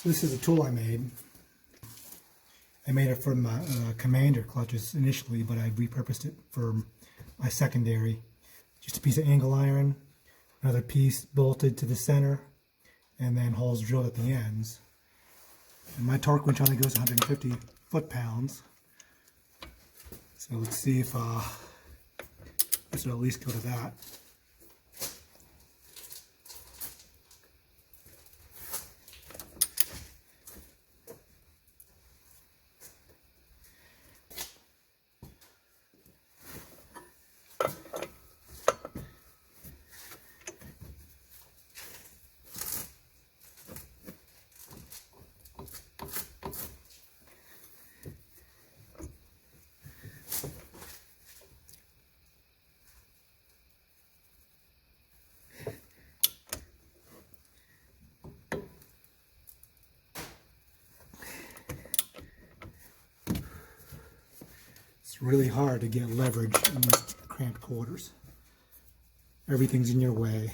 This is a tool I made. I made it from Commander clutches initially, but I repurposed it for my secondary. Just a piece of angle iron, another piece bolted to the center, and then holes drilled at the ends. And my torque winch only goes 150 foot-pounds. So let's see if this will at least go to that. It's really hard to get leverage in these cramped quarters. Everything's in your way.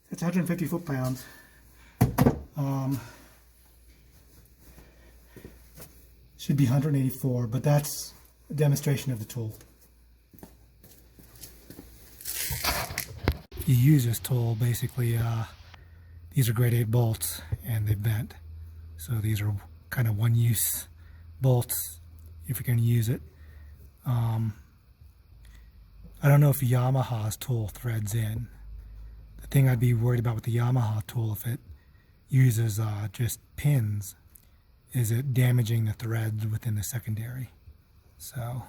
That's 150 foot-pounds. Should be 184, but that's a demonstration of the tool. You use this tool basically, these are grade 8 bolts and they've bent. So these are kind of one-use bolts if you're going to use it. I don't know if Yamaha's tool threads in. The thing I'd be worried about with the Yamaha tool, if it uses just pins, is it damaging the threads within the secondary. So